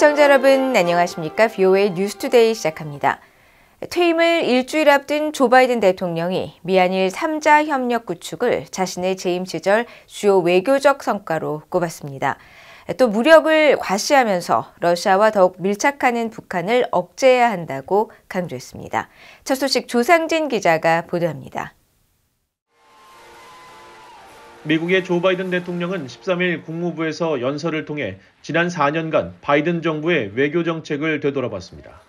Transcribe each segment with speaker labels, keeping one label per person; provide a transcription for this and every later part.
Speaker 1: 시청자 여러분 안녕하십니까? VOA 뉴스투데이 시작합니다. 퇴임을 일주일 앞둔 조 바이든 대통령이 미한일 3자 협력 구축을 자신의 재임 시절 주요 외교적 성과로 꼽았습니다. 또 무력을 과시하면서 러시아와 더욱 밀착하는 북한을 억제해야 한다고 강조했습니다. 첫 소식 조상진 기자가 보도합니다.
Speaker 2: 미국의 조 바이든 대통령은 13일 국무부에서 연설을 통해 지난 4년간 바이든 정부의 외교 정책을 되돌아봤습니다.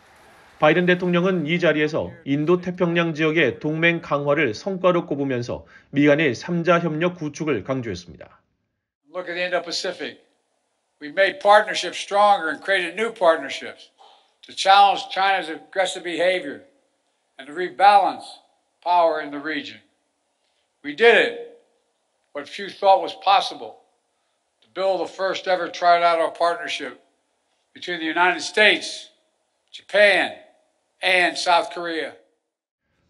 Speaker 2: 바이든 대통령은 이 자리에서 인도 태평양 지역의 동맹 강화를 성과로 꼽으면서 미한일 3자 협력 구축을 강조했습니다.
Speaker 3: Look at the Indo-Pacific. We've made partnerships stronger and created new partnerships to challenge China's aggressive behavior and to rebalance power in the region. We did it. What few thought was possible, to build the first ever trilateral partnership between the United States, Japan, and South Korea.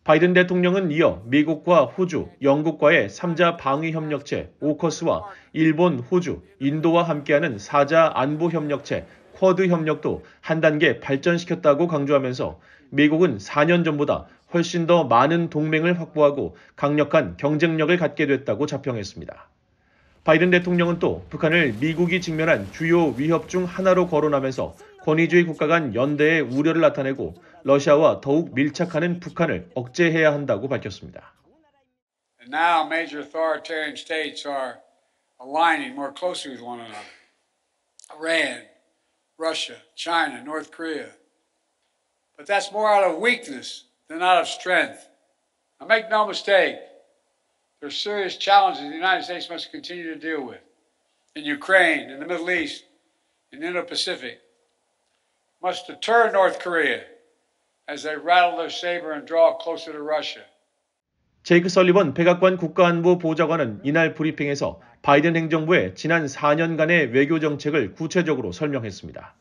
Speaker 2: 바이든 대통령은 이어 미국과 호주, 영국과의 3자 방위협력체 오커스와 일본, 호주, 인도와 함께하는 4자 안보협력체 쿼드 협력도 한 단계 발전시켰다고 강조하면서 미국은 4년 전보다 훨씬 더 많은 동맹을 확보하고 강력한 경쟁력을 갖게 됐다고 자평했습니다. 바이든 대통령은 또 북한을 미국이 직면한 주요 위협 중 하나로 거론하면서 권위주의 국가 간 연대의 우려를 나타내고 러시아와 더욱 밀착하는 북한을 억제해야 한다고 밝혔습니다.
Speaker 3: And now major authoritarian states are aligning more closely with one another. Iran, Russia, China, North Korea. But that's more out of weakness than out of strength. Now make no mistake, there are serious challenges the United States must continue to deal with. In Ukraine, in the Middle East, in the Indo-Pacific. Must deter North Korea as they rattle their saber and draw closer to Russia.
Speaker 2: 제이크 설리번 백악관 국가안보 보좌관은 이날 브리핑에서 바이든 행정부의 지난 4년간의 외교 정책을 구체적으로 설명했습니다.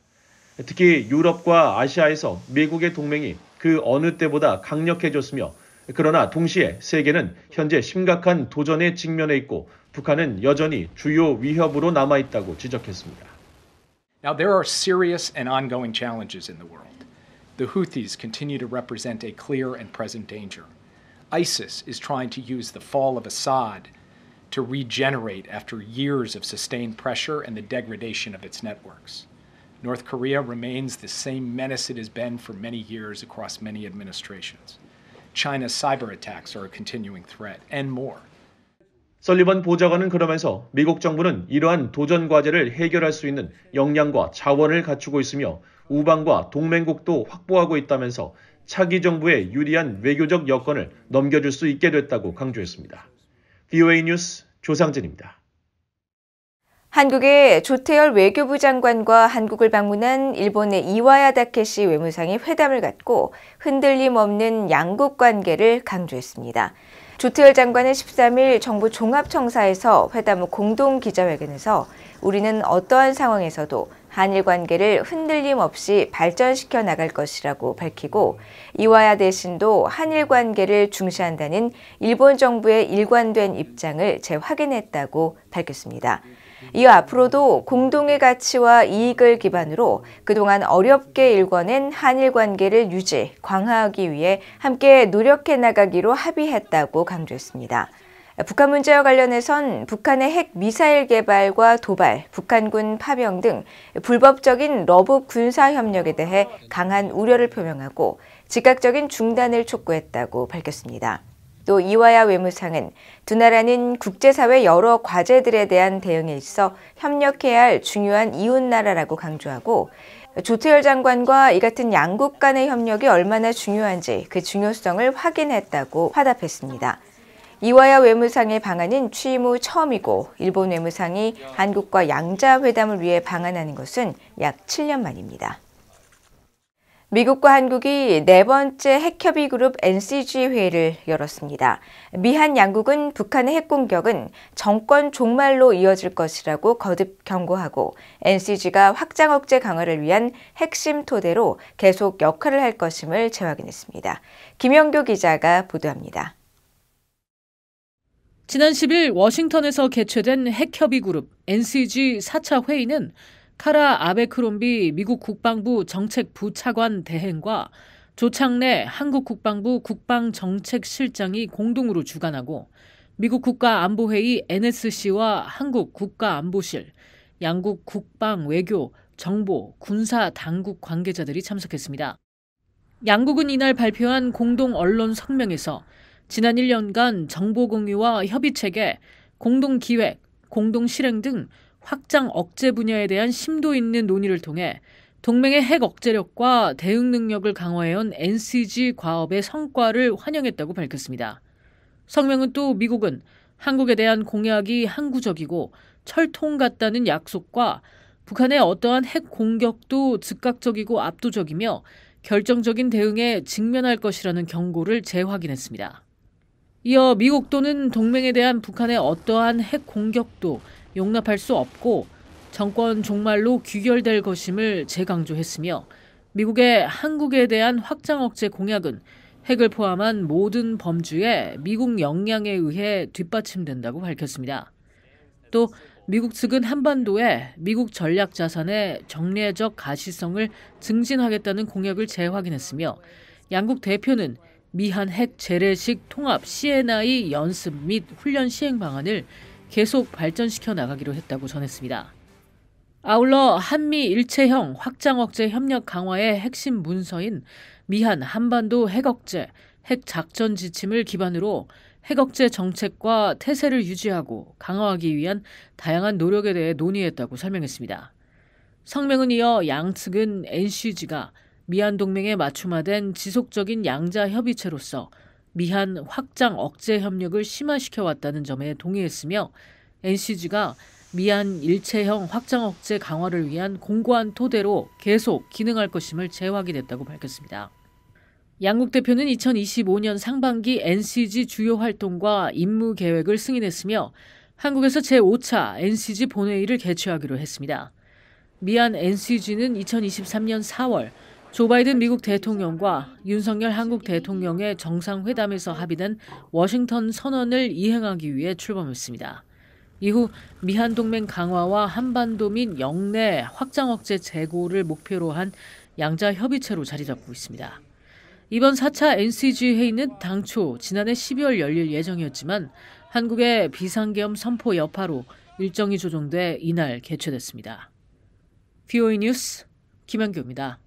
Speaker 2: 특히 유럽과 아시아에서 미국의 동맹이 그 어느 때보다 강력해졌으며 그러나 동시에 세계는 현재 심각한 도전에 직면해 있고 북한은 여전히 주요 위협으로 남아있다고 지적했습니다.
Speaker 4: Now there are serious and ongoing challenges in the world. The Houthis continue to represent a clear and present danger. ISIS is trying to use the fall of Assad to regenerate after years of sustained pressure and the degradation of its networks. North Korea remains the same menace it has been for many years across many administrations. China's cyber attacks are a continuing threat, and more.
Speaker 2: 설리번 보좌관은 그러면서 미국 정부는 이러한 도전 과제를 해결할 수 있는 역량과 자원을 갖추고 있으며 우방과 동맹국도 확보하고 있다면서 차기 정부의 유리한 외교적 여건을 넘겨줄 수 있게 됐다고 강조했습니다. VOA 뉴스 조상진입니다.
Speaker 1: 한국의 조태열 외교부 장관과 한국을 방문한 일본의 이와야 다케시 외무상이 회담을 갖고 흔들림 없는 양국 관계를 강조했습니다. 조태열 장관은 13일 정부 종합청사에서 회담 후 공동 기자회견에서 우리는 어떠한 상황에서도 한일 관계를 흔들림 없이 발전시켜 나갈 것이라고 밝히고 이와야 대신도 한일 관계를 중시한다는 일본 정부의 일관된 입장을 재확인했다고 밝혔습니다. 이어 앞으로도 공동의 가치와 이익을 기반으로 그동안 어렵게 일궈낸 한일 관계를 유지, 강화하기 위해 함께 노력해 나가기로 합의했다고 강조했습니다. 북한 문제와 관련해선 북한의 핵 미사일 개발과 도발, 북한군 파병 등 불법적인 러브 군사 협력에 대해 강한 우려를 표명하고 즉각적인 중단을 촉구했다고 밝혔습니다. 또 이와야 외무상은 두 나라는 국제사회 여러 과제들에 대한 대응에 있어 협력해야 할 중요한 이웃나라라고 강조하고 조태열 장관과 이 같은 양국 간의 협력이 얼마나 중요한지 그 중요성을 확인했다고 화답했습니다. 이와야 외무상의 방한은 취임 후 처음이고 일본 외무상이 한국과 양자회담을 위해 방한하는 것은 약 7년 만입니다. 미국과 한국이 네 번째 핵협의 그룹 NCG 회의를 열었습니다. 미한 양국은 북한의 핵 공격은 정권 종말로 이어질 것이라고 거듭 경고하고 NCG가 확장 억제 강화를 위한 핵심 토대로 계속 역할을 할 것임을 재확인했습니다. 김영교 기자가 보도합니다.
Speaker 5: 지난 10일 워싱턴에서 개최된 핵협의 그룹 NCG 4차 회의는 카라 아베크롬비 미국 국방부 정책부 차관 대행과 조창래 한국 국방부 국방정책실장이 공동으로 주관하고 미국 국가안보회의 NSC와 한국 국가안보실, 양국 국방, 외교, 정보, 군사 당국 관계자들이 참석했습니다. 양국은 이날 발표한 공동 언론 성명에서 지난 1년간 정보 공유와 협의체계, 공동 기획, 공동 실행 등 확장 억제 분야에 대한 심도 있는 논의를 통해 동맹의 핵 억제력과 대응 능력을 강화해온 NCG 과업의 성과를 환영했다고 밝혔습니다. 성명은 또 미국은 한국에 대한 공약이 항구적이고 철통 같다는 약속과 북한의 어떠한 핵 공격도 즉각적이고 압도적이며 결정적인 대응에 직면할 것이라는 경고를 재확인했습니다. 이어 미국도는 동맹에 대한 북한의 어떠한 핵 공격도 용납할 수 없고 정권 종말로 귀결될 것임을 재강조했으며 미국의 한국에 대한 확장 억제 공약은 핵을 포함한 모든 범주에 미국 역량에 의해 뒷받침된다고 밝혔습니다. 또 미국 측은 한반도에 미국 전략 자산의 정례적 가시성을 증진하겠다는 공약을 재확인했으며 양국 대표는 미한 핵 재래식 통합 CNI 연습 및 훈련 시행 방안을 계속 발전시켜 나가기로 했다고 전했습니다. 아울러 한미 일체형 확장 억제 협력 강화의 핵심 문서인 미한 한반도 핵 억제, 핵 작전 지침을 기반으로 핵 억제 정책과 태세를 유지하고 강화하기 위한 다양한 노력에 대해 논의했다고 설명했습니다. 성명은 이어 양측은 NCG가 미한 동맹에 맞춤화된 지속적인 양자 협의체로서 미한 확장 억제 협력을 심화시켜 왔다는 점에 동의했으며 NCG가 미한 일체형 확장 억제 강화를 위한 공고한 토대로 계속 기능할 것임을 재확인했다고 밝혔습니다. 양국 대표는 2025년 상반기 NCG 주요 활동과 임무 계획을 승인했으며 한국에서 제5차 NCG 본회의를 개최하기로 했습니다. 미한 NCG는 2023년 4월 조 바이든 미국 대통령과 윤석열 한국 대통령의 정상회담에서 합의된 워싱턴 선언을 이행하기 위해 출범했습니다. 이후 미한 동맹 강화와 한반도 및 영내 확장 억제 재고를 목표로 한 양자 협의체로 자리 잡고 있습니다. 이번 4차 NCG 회의는 당초 지난해 12월 열릴 예정이었지만 한국의 비상계엄 선포 여파로 일정이 조정돼 이날 개최됐습니다. VOA 뉴스 김한규입니다.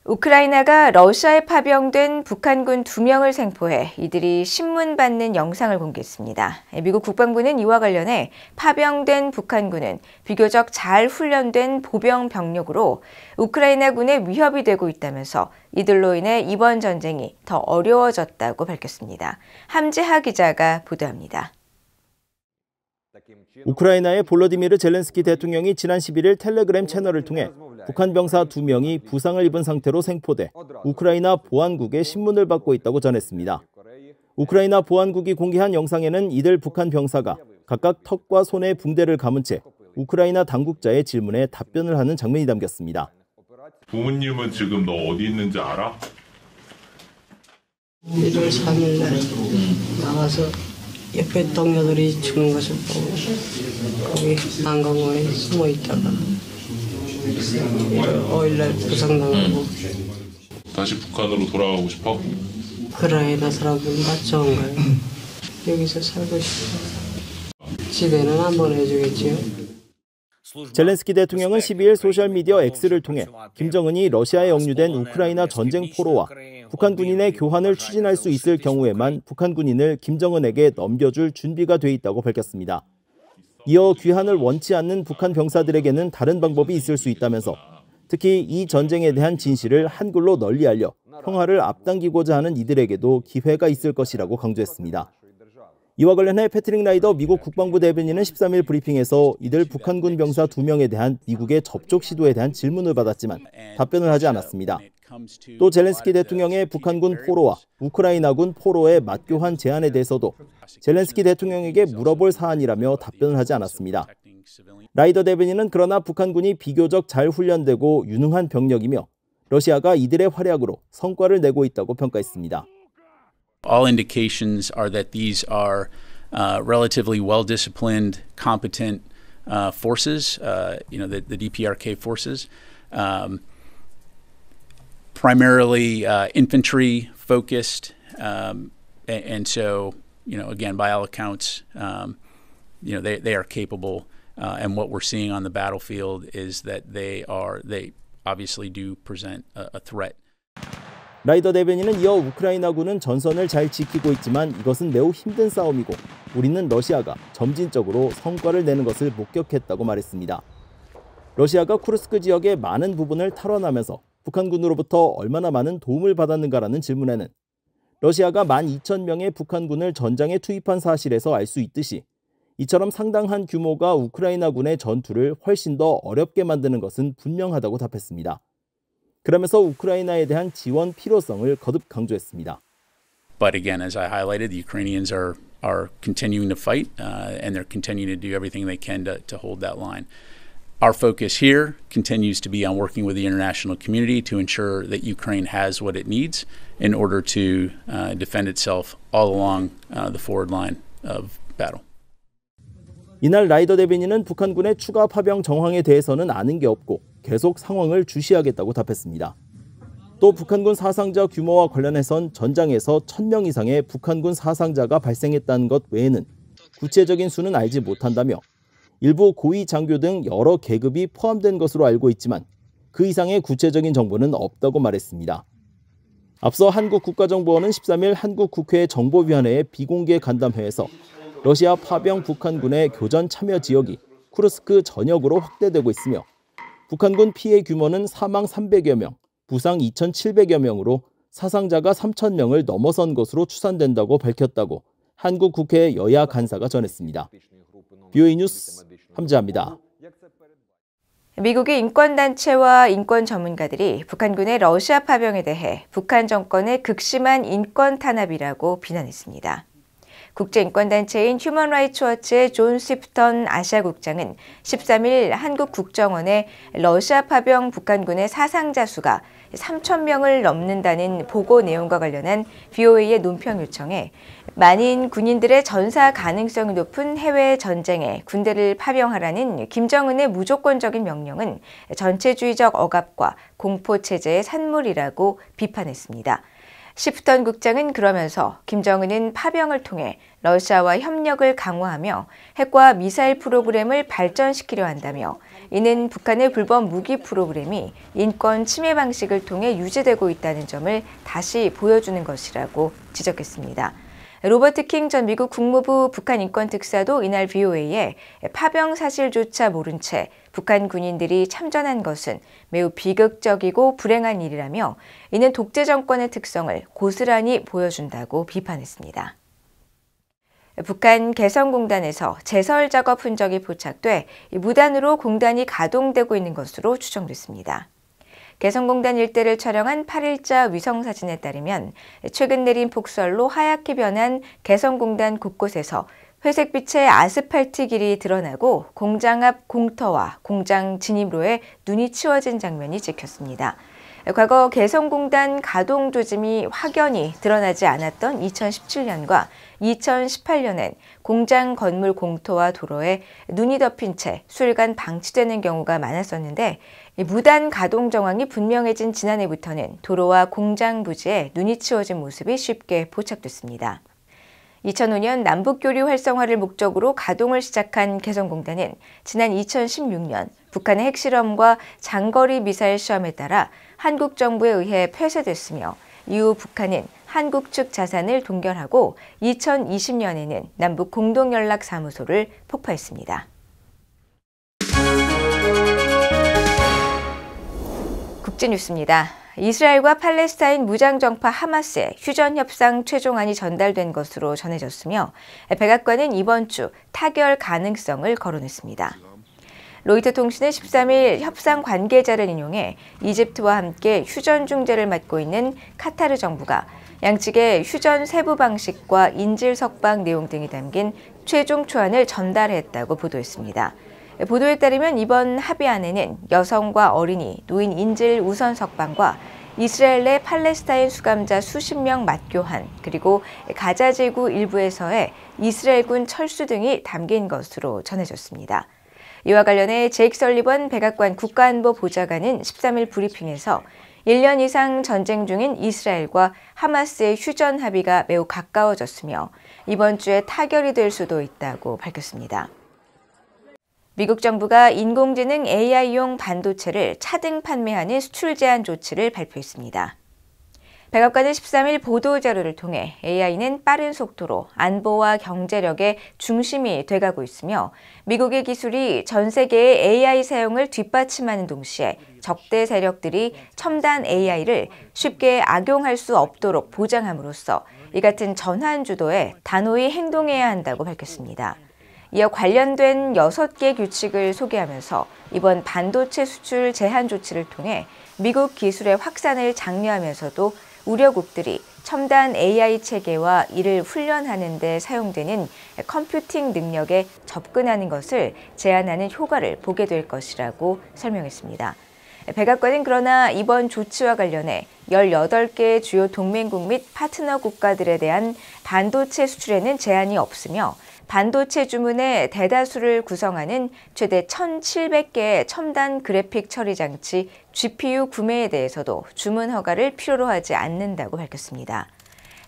Speaker 1: 우크라이나가 러시아에 파병된 북한군 2명을 생포해 이들이 신문받는 영상을 공개했습니다. 미국 국방부는 이와 관련해 파병된 북한군은 비교적 잘 훈련된 보병 병력으로 우크라이나군에 위협이 되고 있다면서 이들로 인해 이번 전쟁이 더 어려워졌다고 밝혔습니다. 함재하 기자가 보도합니다.
Speaker 6: 우크라이나의 볼로디미르 젤렌스키 대통령이 지난 11일 텔레그램 채널을 통해 북한 병사 2명이 부상을 입은 상태로 생포돼 우크라이나 보안국의 신문을 받고 있다고 전했습니다. 우크라이나 보안국이 공개한 영상에는 이들 북한 병사가 각각 턱과 손에 붕대를 감은 채 우크라이나 당국자의 질문에 답변을 하는 장면이 담겼습니다.
Speaker 7: 부모님은 지금 너 어디 있는지 알아?
Speaker 8: 1월 3일 날 나가서 옆에 동료들이 죽는 것을 보고 거기 한강원에 숨어 있다가 5일 날 부상당하고.
Speaker 7: 다시 북한으로 돌아가고 싶어?
Speaker 8: 우크라이나 사람들 맞춰온 거예요. 여기서 살고 싶어. 집에는 안 보내주겠지요.
Speaker 6: 젤렌스키 대통령은 12일 소셜미디어 X를 통해 김정은이 러시아에 억류된 우크라이나 전쟁 포로와 북한 군인의 교환을 추진할 수 있을 경우에만 북한 군인을 김정은에게 넘겨줄 준비가 돼 있다고 밝혔습니다. 이어 귀환을 원치 않는 북한 병사들에게는 다른 방법이 있을 수 있다면서 특히 이 전쟁에 대한 진실을 한글로 널리 알려 평화를 앞당기고자 하는 이들에게도 기회가 있을 것이라고 강조했습니다. 이와 관련해 패트릭 라이더 미국 국방부 대변인은 13일 브리핑에서 이들 북한군 병사 2명에 대한 미국의 접촉 시도에 대한 질문을 받았지만 답변을 하지 않았습니다. 또 젤렌스키 대통령의 북한군 포로와 우크라이나군 포로의 맞교환 제안에 대해서도 젤렌스키 대통령에게 물어볼 사안이라며 답변을 하지 않았습니다. 라이더 대변인은 그러나 북한군이 비교적 잘 훈련되고 유능한 병력이며 러시아가 이들의 활약으로 성과를 내고 있다고 평가했습니다.
Speaker 9: All indications are that these are relatively well-disciplined, competent forces, the DPRK forces, primarily infantry focused, and so again, by all accounts, they are capable. And what we're seeing on the battlefield is that they obviously do present a threat.
Speaker 6: 라이더 대변인은 이어 우크라이나군은 전선을 잘 지키고 있지만 이것은 매우 힘든 싸움이고 우리는 러시아가 점진적으로 성과를 내는 것을 목격했다고 말했습니다. 러시아가 쿠르스크 지역의 많은 부분을 탈환하면서 북한군으로부터 얼마나 많은 도움을 받았는가라는 질문에는 러시아가 12,000명의 북한군을 전장에 투입한 사실에서 알 수 있듯이 이처럼 상당한 규모가 우크라이나군의 전투를 훨씬 더 어렵게 만드는 것은 분명하다고 답했습니다. 그러면서 우크라이나에 대한 지원 필요성을 거듭 강조했습니다.
Speaker 9: But again, as I highlighted, the Ukrainians are continuing to fight, and they're continuing to do everything they can to hold that line. Our focus here continues to be on working with the international community to ensure that Ukraine has what it needs in order to defend itself all along the forward line of battle.
Speaker 6: 이날 라이더 대변인은 북한군의 추가 파병 정황에 대해서는 아는 게 없고 계속 상황을 주시하겠다고 답했습니다. 또 북한군 사상자 규모와 관련해선 전장에서 1,000명 이상의 북한군 사상자가 발생했다는 것 외에는 구체적인 수는 알지 못한다며 일부 고위 장교 등 여러 계급이 포함된 것으로 알고 있지만 그 이상의 구체적인 정보는 없다고 말했습니다. 앞서 한국국가정보원은 13일 한국국회 정보위원회의 비공개 간담회에서 러시아 파병 북한군의 교전 참여 지역이 쿠르스크 전역으로 확대되고 있으며 북한군 피해 규모는 사망 300여 명, 부상 2,700여 명으로 사상자가 3,000명을 넘어선 것으로 추산된다고 밝혔다고 한국 국회 여야 간사가 전했습니다. BOE 뉴스 함지아입니다.
Speaker 1: 미국의 인권단체와 인권 전문가들이 북한군의 러시아 파병에 대해 북한 정권의 극심한 인권 탄압이라고 비난했습니다. 국제인권단체인 휴먼 라이츠 워치의 존 시프턴 아시아국장은 13일 한국 국정원에 러시아 파병 북한군의 사상자 수가 3,000명을 넘는다는 보고 내용과 관련한 BOA의 논평 요청에 만인 군인들의 전사 가능성이 높은 해외 전쟁에 군대를 파병하라는 김정은의 무조건적인 명령은 전체주의적 억압과 공포체제의 산물이라고 비판했습니다. 시프턴 국장은 그러면서 김정은은 파병을 통해 러시아와 협력을 강화하며 핵과 미사일 프로그램을 발전시키려 한다며 이는 북한의 불법 무기 프로그램이 인권 침해 방식을 통해 유지되고 있다는 점을 다시 보여주는 것이라고 지적했습니다. 로버트 킹 전 미국 국무부 북한 인권 특사도 이날 BOA에 파병 사실조차 모른 채 북한 군인들이 참전한 것은 매우 비극적이고 불행한 일이라며 이는 독재 정권의 특성을 고스란히 보여준다고 비판했습니다. 북한 개성공단에서 제설 작업 흔적이 포착돼 무단으로 공단이 가동되고 있는 것으로 추정됐습니다. 개성공단 일대를 촬영한 8일자 위성사진에 따르면 최근 내린 폭설로 하얗게 변한 개성공단 곳곳에서 회색빛의 아스팔트 길이 드러나고 공장 앞 공터와 공장 진입로에 눈이 치워진 장면이 찍혔습니다. 과거 개성공단 가동 조짐이 확연히 드러나지 않았던 2017년과 2018년엔 공장 건물 공터와 도로에 눈이 덮인 채 수일간 방치되는 경우가 많았었는데 무단 가동 정황이 분명해진 지난해부터는 도로와 공장 부지에 눈이 치워진 모습이 쉽게 포착됐습니다. 2005년 남북교류 활성화를 목적으로 가동을 시작한 개성공단은 지난 2016년 북한의 핵실험과 장거리 미사일 시험에 따라 한국 정부에 의해 폐쇄됐으며 이후 북한은 한국 측 자산을 동결하고 2020년에는 남북 공동연락사무소를 폭파했습니다. 국제뉴스입니다. 이스라엘과 팔레스타인 무장정파 하마스의 휴전협상 최종안이 전달된 것으로 전해졌으며 백악관은 이번 주 타결 가능성을 거론했습니다. 로이터 통신은 13일 협상 관계자를 인용해 이집트와 함께 휴전 중재를 맡고 있는 카타르 정부가 양측의 휴전 세부 방식과 인질 석방 내용 등이 담긴 최종 초안을 전달했다고 보도했습니다. 보도에 따르면 이번 합의안에는 여성과 어린이, 노인 인질 우선 석방과 이스라엘 내 팔레스타인 수감자 수십 명 맞교환, 그리고 가자 지구 일부에서의 이스라엘군 철수 등이 담긴 것으로 전해졌습니다. 이와 관련해 제이크 설리번 백악관 국가안보보좌관은 13일 브리핑에서 1년 이상 전쟁 중인 이스라엘과 하마스의 휴전 합의가 매우 가까워졌으며 이번 주에 타결이 될 수도 있다고 밝혔습니다. 미국 정부가 인공지능 AI용 반도체를 차등 판매하는 수출 제한 조치를 발표했습니다. 백악관은 13일 보도자료를 통해 AI는 빠른 속도로 안보와 경제력의 중심이 돼가고 있으며 미국의 기술이 전 세계의 AI 사용을 뒷받침하는 동시에 적대 세력들이 첨단 AI를 쉽게 악용할 수 없도록 보장함으로써 이 같은 전환 주도에 단호히 행동해야 한다고 밝혔습니다. 이어 관련된 6개 규칙을 소개하면서 이번 반도체 수출 제한 조치를 통해 미국 기술의 확산을 장려하면서도 우려국들이 첨단 AI 체계와 이를 훈련하는 데 사용되는 컴퓨팅 능력에 접근하는 것을 제한하는 효과를 보게 될 것이라고 설명했습니다. 백악관은 그러나 이번 조치와 관련해 18개 주요 동맹국 및 파트너 국가들에 대한 반도체 수출에는 제한이 없으며 반도체 주문의 대다수를 구성하는 최대 1,700개의 첨단 그래픽 처리 장치 GPU 구매에 대해서도 주문 허가를 필요로 하지 않는다고 밝혔습니다.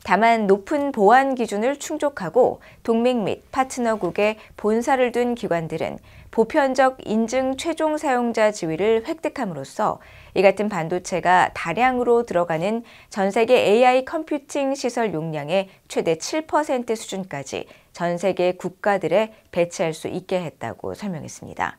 Speaker 1: 다만 높은 보안 기준을 충족하고 동맹 및 파트너국에 본사를 둔 기관들은 보편적 인증 최종 사용자 지위를 획득함으로써 이 같은 반도체가 다량으로 들어가는 전 세계 AI 컴퓨팅 시설 용량의 최대 7% 수준까지 전 세계 국가들에 배치할 수 있게 했다고 설명했습니다.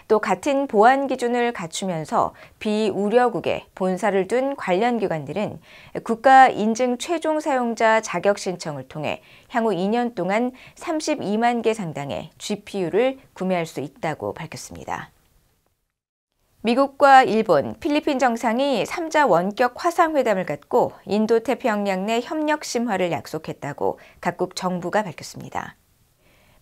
Speaker 1: 또 같은 보안 기준을 갖추면서 비우려국에 본사를 둔 관련 기관들은 국가 인증 최종 사용자 자격 신청을 통해 향후 2년 동안 32만 개 상당의 GPU를 구매할 수 있다고 밝혔습니다. 미국과 일본, 필리핀 정상이 3자 원격 화상회담을 갖고 인도태평양 내 협력 심화를 약속했다고 각국 정부가 밝혔습니다.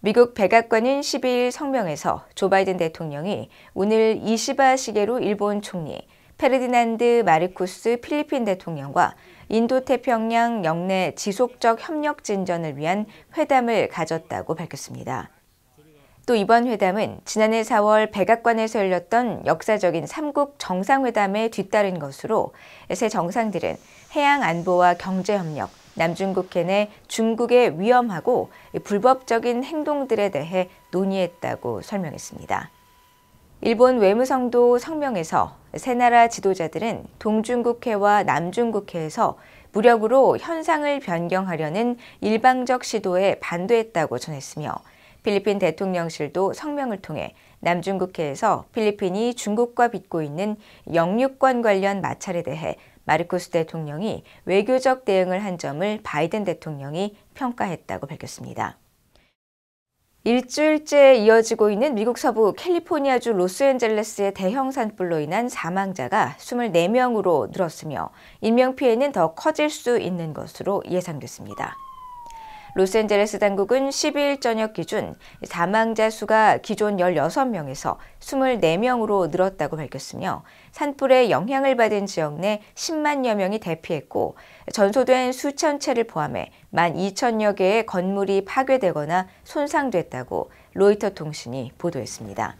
Speaker 1: 미국 백악관은 12일 성명에서 조 바이든 대통령이 오늘 이시바 시게루 일본 총리, 페르디난드 마르코스 필리핀 대통령과 인도태평양 영내 지속적 협력 진전을 위한 회담을 가졌다고 밝혔습니다. 또 이번 회담은 지난해 4월 백악관에서 열렸던 역사적인 3국 정상회담에 뒤따른 것으로 새 정상들은 해양 안보와 경제협력, 남중국해 내 중국의 위험하고 불법적인 행동들에 대해 논의했다고 설명했습니다. 일본 외무성도 성명에서 세 나라 지도자들은 동중국해와 남중국해에서 무력으로 현상을 변경하려는 일방적 시도에 반대했다고 전했으며 필리핀 대통령실도 성명을 통해 남중국해에서 필리핀이 중국과 빚고 있는 영유권 관련 마찰에 대해 마르코스 대통령이 외교적 대응을 한 점을 바이든 대통령이 평가했다고 밝혔습니다. 일주일째 이어지고 있는 미국 서부 캘리포니아주 로스앤젤레스의 대형 산불로 인한 사망자가 24명으로 늘었으며 인명피해는 더 커질 수 있는 것으로 예상됐습니다. 로스앤젤레스 당국은 12일 저녁 기준 사망자 수가 기존 16명에서 24명으로 늘었다고 밝혔으며 산불에 영향을 받은 지역 내 10만여 명이 대피했고 전소된 수천 채를 포함해 12,000여 개의 건물이 파괴되거나 손상됐다고 로이터 통신이 보도했습니다.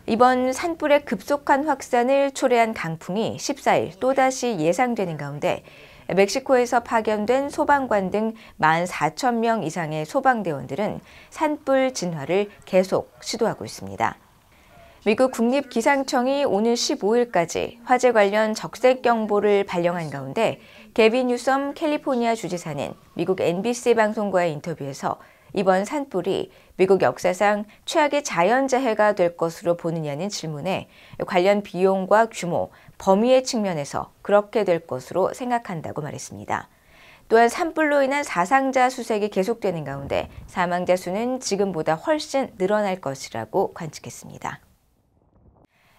Speaker 1: 이번 산불의 급속한 확산을 초래한 강풍이 14일 또다시 예상되는 가운데 멕시코에서 파견된 소방관 등 14,000명 이상의 소방대원들은 산불 진화를 계속 시도하고 있습니다. 미국 국립기상청이 오는 15일까지 화재 관련 적색 경보를 발령한 가운데 게빈 뉴섬 캘리포니아 주지사는 미국 NBC 방송과의 인터뷰에서 이번 산불이 미국 역사상 최악의 자연재해가 될 것으로 보느냐는 질문에 관련 비용과 규모, 범위의 측면에서 그렇게 될 것으로 생각한다고 말했습니다. 또한 산불로 인한 사상자 수색이 계속되는 가운데 사망자 수는 지금보다 훨씬 늘어날 것이라고 관측했습니다.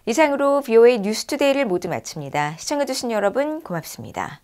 Speaker 1: 이상으로 VOA 뉴스투데이를 모두 마칩니다. 시청해주신 여러분 고맙습니다.